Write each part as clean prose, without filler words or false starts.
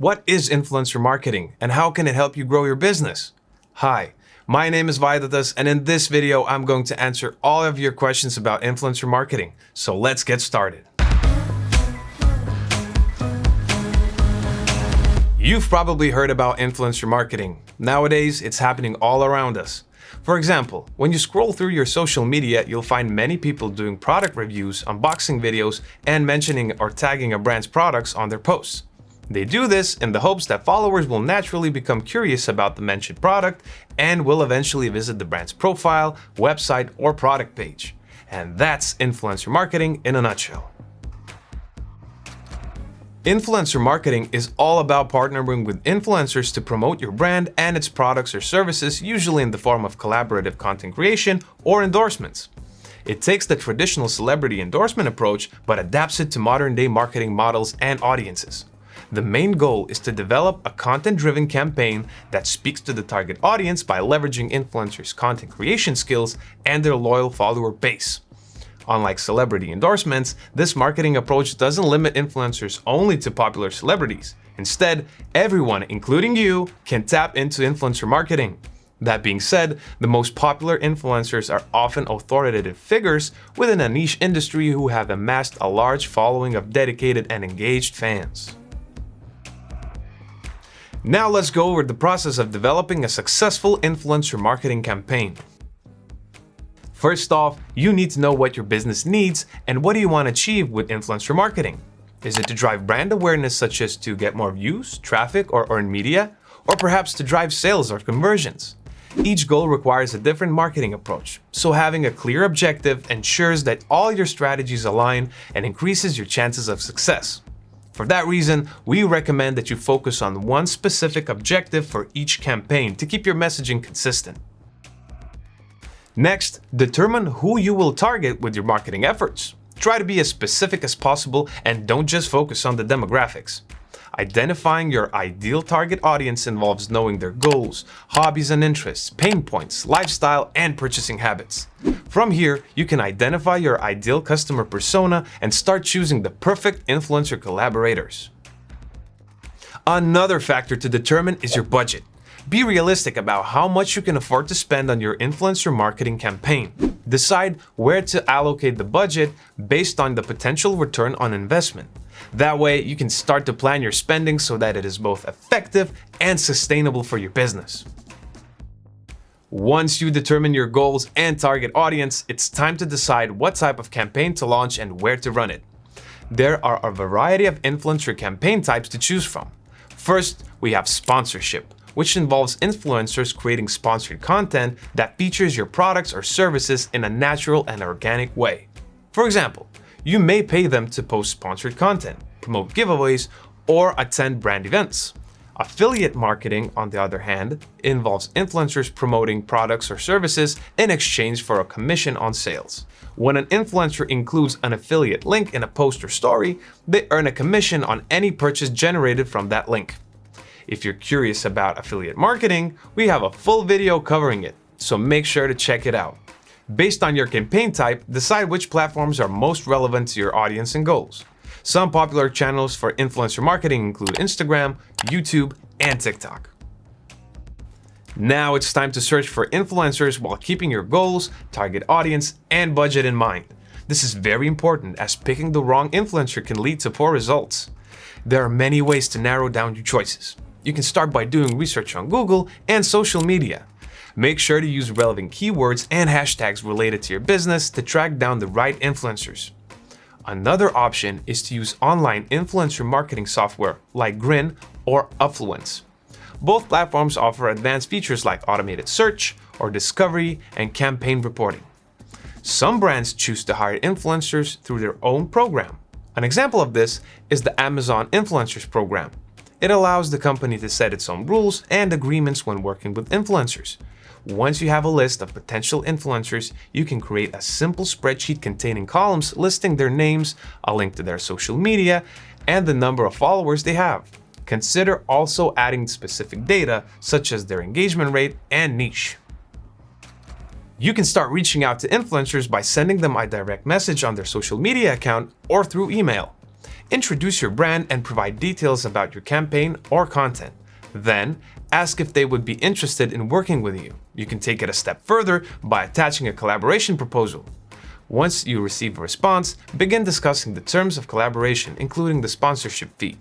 What is influencer marketing and how can it help you grow your business? Hi, my name is Vaidatas, and in this video, I'm going to answer all of your questions about influencer marketing. So let's get started. You've probably heard about influencer marketing. Nowadays, it's happening all around us. For example, when you scroll through your social media, you'll find many people doing product reviews, unboxing videos, and mentioning or tagging a brand's products on their posts. They do this in the hopes that followers will naturally become curious about the mentioned product and will eventually visit the brand's profile, website, or product page. And that's influencer marketing in a nutshell. Influencer marketing is all about partnering with influencers to promote your brand and its products or services, usually in the form of collaborative content creation or endorsements. It takes the traditional celebrity endorsement approach but adapts it to modern-day marketing models and audiences. The main goal is to develop a content-driven campaign that speaks to the target audience by leveraging influencers' content creation skills and their loyal follower base. Unlike celebrity endorsements, this marketing approach doesn't limit influencers only to popular celebrities. Instead, everyone, including you, can tap into influencer marketing. That being said, the most popular influencers are often authoritative figures within a niche industry who have amassed a large following of dedicated and engaged fans. Now let's go over the process of developing a successful influencer marketing campaign. First off, you need to know what your business needs and what do you want to achieve with influencer marketing. Is it to drive brand awareness, such as to get more views, traffic, or earn media? Or perhaps to drive sales or conversions? Each goal requires a different marketing approach, so having a clear objective ensures that all your strategies align and increases your chances of success. For that reason, we recommend that you focus on one specific objective for each campaign to keep your messaging consistent. Next, determine who you will target with your marketing efforts. Try to be as specific as possible and don't just focus on the demographics. Identifying your ideal target audience involves knowing their goals, hobbies and interests, pain points, lifestyle, and purchasing habits. From here, you can identify your ideal customer persona and start choosing the perfect influencer collaborators. Another factor to determine is your budget. Be realistic about how much you can afford to spend on your influencer marketing campaign. Decide where to allocate the budget based on the potential return on investment. That way, you can start to plan your spending so that it is both effective and sustainable for your business. Once you determine your goals and target audience, it's time to decide what type of campaign to launch and where to run it. There are a variety of influencer campaign types to choose from. First, we have sponsorship, which involves influencers creating sponsored content that features your products or services in a natural and organic way. For example, you may pay them to post sponsored content, promote giveaways, or attend brand events. Affiliate marketing, on the other hand, involves influencers promoting products or services in exchange for a commission on sales. When an influencer includes an affiliate link in a post or story, they earn a commission on any purchase generated from that link. If you're curious about affiliate marketing, we have a full video covering it, so make sure to check it out. Based on your campaign type, decide which platforms are most relevant to your audience and goals. Some popular channels for influencer marketing include Instagram, YouTube, and TikTok. Now it's time to search for influencers while keeping your goals, target audience, and budget in mind. This is very important as picking the wrong influencer can lead to poor results. There are many ways to narrow down your choices. You can start by doing research on Google and social media. Make sure to use relevant keywords and hashtags related to your business to track down the right influencers. Another option is to use online influencer marketing software like Grin or Upfluence. Both platforms offer advanced features like automated search or discovery and campaign reporting. Some brands choose to hire influencers through their own program. An example of this is the Amazon Influencers program. It allows the company to set its own rules and agreements when working with influencers. Once you have a list of potential influencers, you can create a simple spreadsheet containing columns listing their names, a link to their social media, and the number of followers they have. Consider also adding specific data such as their engagement rate and niche. You can start reaching out to influencers by sending them a direct message on their social media account or through email. Introduce your brand and provide details about your campaign or content. Then, ask if they would be interested in working with you. You can take it a step further by attaching a collaboration proposal. Once you receive a response, begin discussing the terms of collaboration, including the sponsorship fee.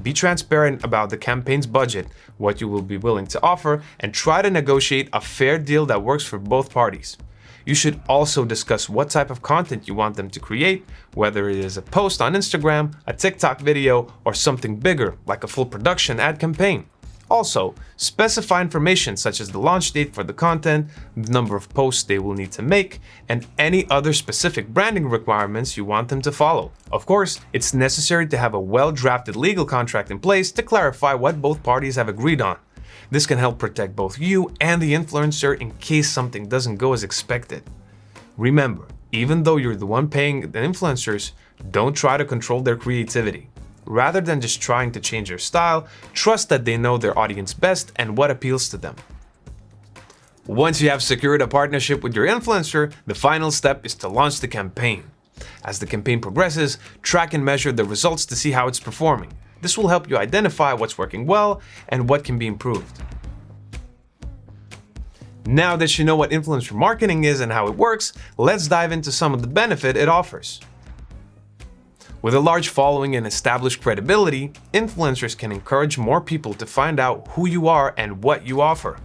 Be transparent about the campaign's budget, what you will be willing to offer, and try to negotiate a fair deal that works for both parties. You should also discuss what type of content you want them to create, whether it is a post on Instagram, a TikTok video, or something bigger like a full production ad campaign. Also, specify information such as the launch date for the content, the number of posts they will need to make, and any other specific branding requirements you want them to follow. Of course, it's necessary to have a well-drafted legal contract in place to clarify what both parties have agreed on. This can help protect both you and the influencer in case something doesn't go as expected. Remember, even though you're the one paying the influencers, don't try to control their creativity. Rather than just trying to change their style, trust that they know their audience best and what appeals to them. Once you have secured a partnership with your influencer, the final step is to launch the campaign. As the campaign progresses, track and measure the results to see how it's performing. This will help you identify what's working well and what can be improved. Now that you know what influencer marketing is and how it works, let's dive into some of the benefit it offers. With a large following and established credibility, influencers can encourage more people to find out who you are and what you offer.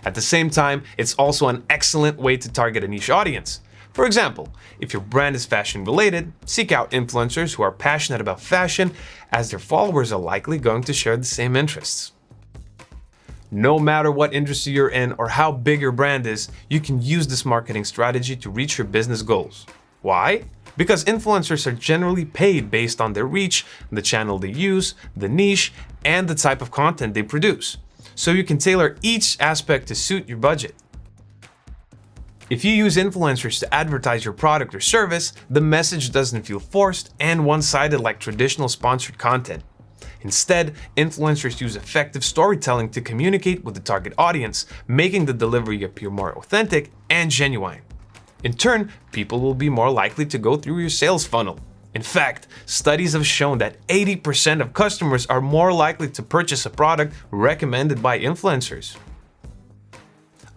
At the same time, it's also an excellent way to target a niche audience. For example, if your brand is fashion related, seek out influencers who are passionate about fashion, as their followers are likely going to share the same interests. No matter what industry you're in or how big your brand is, you can use this marketing strategy to reach your business goals. Why? Because influencers are generally paid based on their reach, the channel they use, the niche, and the type of content they produce. So you can tailor each aspect to suit your budget. If you use influencers to advertise your product or service, the message doesn't feel forced and one-sided like traditional sponsored content. Instead, influencers use effective storytelling to communicate with the target audience, making the delivery appear more authentic and genuine. In turn, people will be more likely to go through your sales funnel. In fact, studies have shown that 80% of customers are more likely to purchase a product recommended by influencers.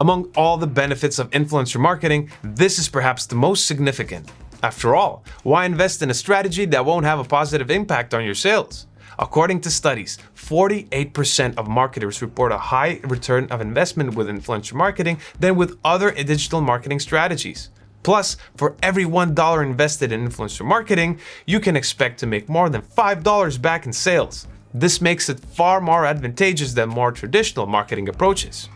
Among all the benefits of influencer marketing, this is perhaps the most significant. After all, why invest in a strategy that won't have a positive impact on your sales? According to studies, 48% of marketers report a high return of investment with influencer marketing than with other digital marketing strategies. Plus, for every $1 invested in influencer marketing, you can expect to make more than $5 back in sales. This makes it far more advantageous than more traditional marketing approaches.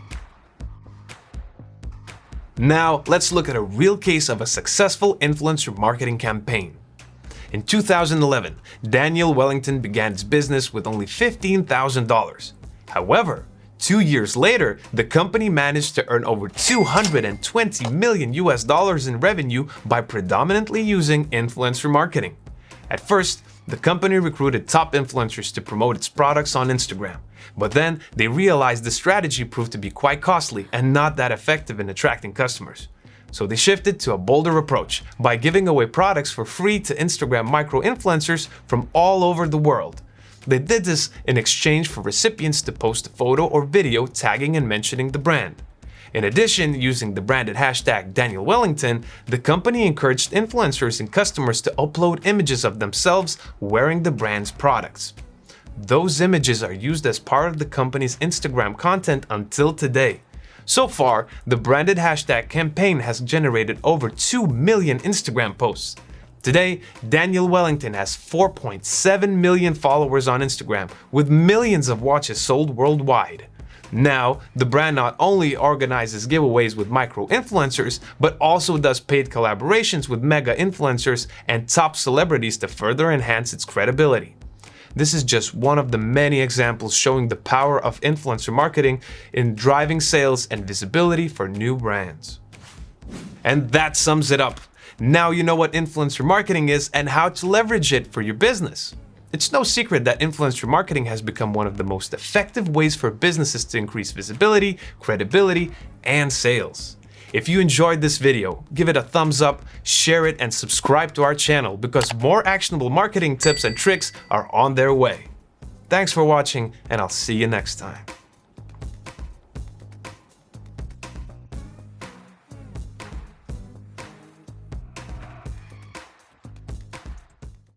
Now, let's look at a real case of a successful influencer marketing campaign. In 2011, Daniel Wellington began his business with only $15,000. However, 2 years later, the company managed to earn over $220 million in revenue by predominantly using influencer marketing. At first, the company recruited top influencers to promote its products on Instagram, but then they realized the strategy proved to be quite costly and not that effective in attracting customers. So they shifted to a bolder approach by giving away products for free to Instagram micro-influencers from all over the world. They did this in exchange for recipients to post a photo or video tagging and mentioning the brand. In addition, using the branded hashtag Daniel Wellington, the company encouraged influencers and customers to upload images of themselves wearing the brand's products. Those images are used as part of the company's Instagram content until today. So far, the branded hashtag campaign has generated over 2 million Instagram posts. Today, Daniel Wellington has 4.7 million followers on Instagram, with millions of watches sold worldwide. Now, the brand not only organizes giveaways with micro-influencers, but also does paid collaborations with mega-influencers and top celebrities to further enhance its credibility. This is just one of the many examples showing the power of influencer marketing in driving sales and visibility for new brands. And that sums it up. Now you know what influencer marketing is and how to leverage it for your business. It's no secret that influencer marketing has become one of the most effective ways for businesses to increase visibility, credibility, and sales. If you enjoyed this video, give it a thumbs up, share it, and subscribe to our channel because more actionable marketing tips and tricks are on their way. Thanks for watching, and I'll see you next time.